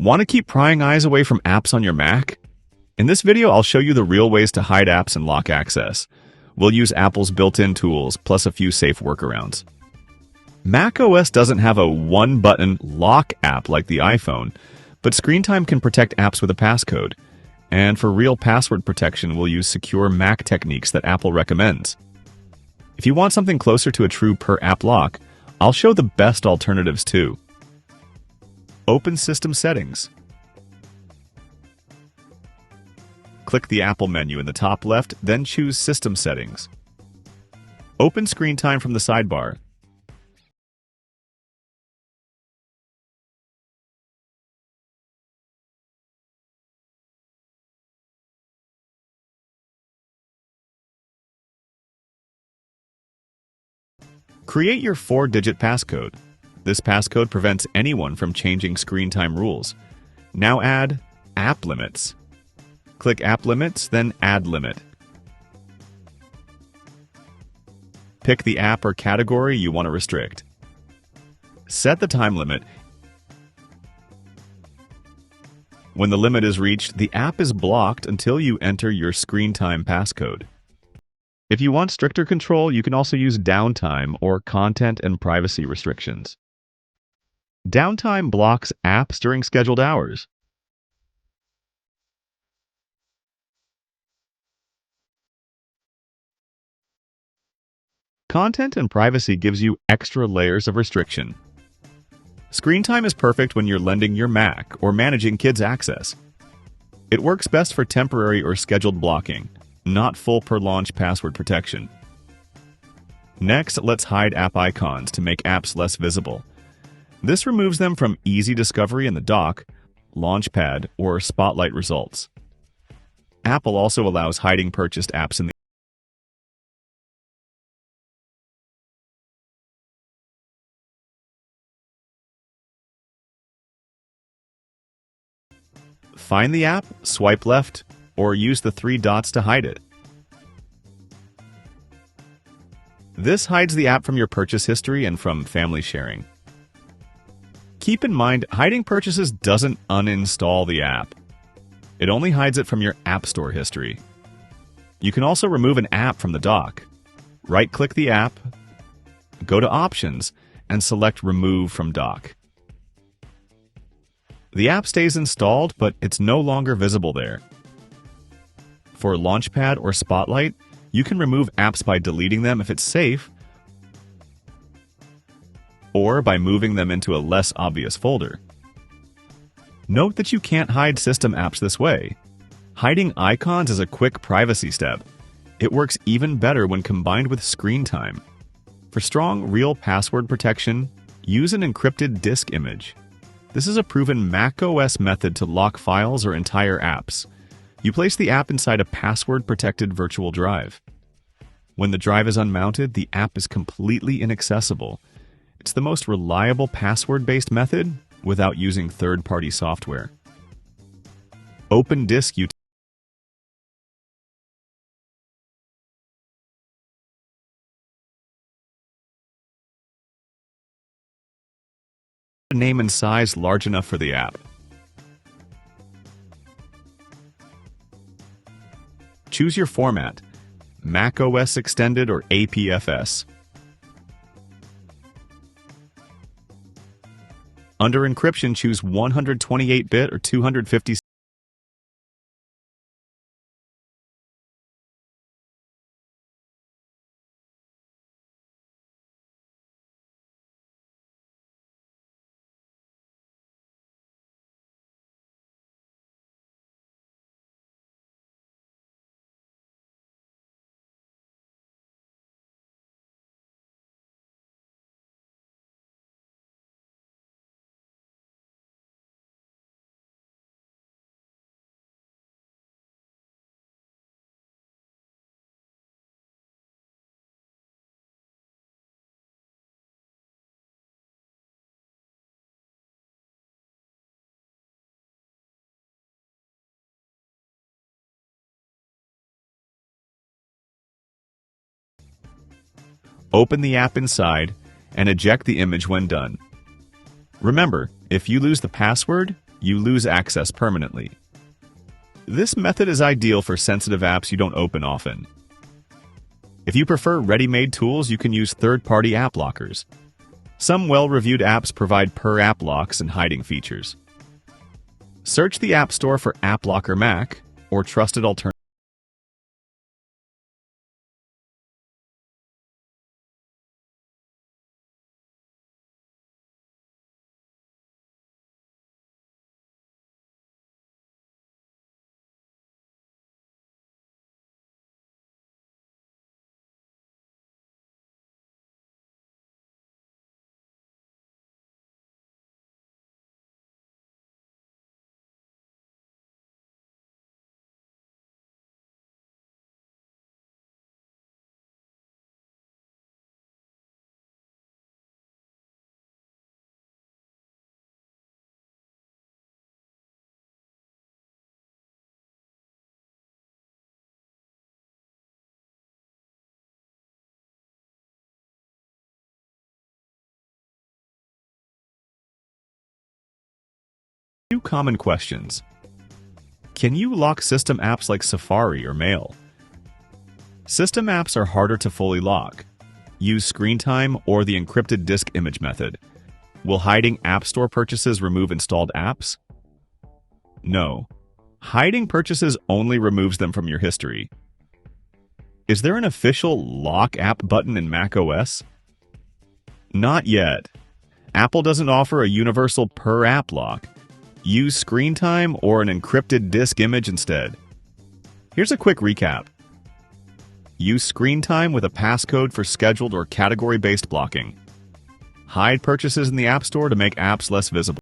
Want to keep prying eyes away from apps on your Mac? In this video, I'll show you the real ways to hide apps and lock access. We'll use Apple's built-in tools, plus a few safe workarounds. macOS doesn't have a one-button lock app like the iPhone, but Screen Time can protect apps with a passcode. And for real password protection, we'll use secure Mac techniques that Apple recommends. If you want something closer to a true per-app lock, I'll show the best alternatives too. Open System Settings. Click the Apple menu in the top left, then choose System Settings. Open Screen Time from the sidebar. Create your 4-digit passcode. This passcode prevents anyone from changing screen time rules. Now add App Limits. Click App Limits, then Add Limit. Pick the app or category you want to restrict. Set the time limit. When the limit is reached, the app is blocked until you enter your screen time passcode. If you want stricter control, you can also use downtime or content and privacy restrictions. Downtime blocks apps during scheduled hours. Content and privacy gives you extra layers of restriction. Screen time is perfect when you're lending your Mac or managing kids' access. It works best for temporary or scheduled blocking, not full per-launch password protection. Next, let's hide app icons to make apps less visible. This removes them from easy discovery in the dock, Launchpad, or Spotlight results. Apple also allows hiding purchased apps in the Find the app, swipe left, or use the 3 dots to hide it. This hides the app from your purchase history and from family sharing. Keep in mind, hiding purchases doesn't uninstall the app. It only hides it from your App Store history. You can also remove an app from the dock. Right-click the app, go to Options, and select Remove from Dock. The app stays installed, but it's no longer visible there. For Launchpad or Spotlight, you can remove apps by deleting them if it's safe, or by moving them into a less obvious folder. Note that you can't hide system apps this way. Hiding icons is a quick privacy step. It works even better when combined with screen time. For strong, real password protection, use an encrypted disk image. This is a proven macOS method to lock files or entire apps. You place the app inside a password-protected virtual drive. When the drive is unmounted, the app is completely inaccessible. It's the most reliable password-based method without using third-party software. Open Disk name and size large enough for the app. Choose your format, macOS Extended or APFS. Under encryption, choose 128-bit or 256. Open the app inside and eject the image when done. Remember, if you lose the password, you lose access permanently. This method is ideal for sensitive apps you don't open often. If you prefer ready-made tools, you can use third-party app lockers. Some well-reviewed apps provide per-app locks and hiding features. Search the App Store for App Locker Mac or trusted alternatives. Two common questions. Can you lock system apps like Safari or Mail? System apps are harder to fully lock. Use screen time or the encrypted disk image method. Will hiding App Store purchases remove installed apps? No. Hiding purchases only removes them from your history. Is there an official lock app button in macOS? Not yet. Apple doesn't offer a universal per-app lock. Use screen time or an encrypted disk image instead. Here's a quick recap. Use screen time with a passcode for scheduled or category-based blocking. Hide purchases in the App Store to make apps less visible.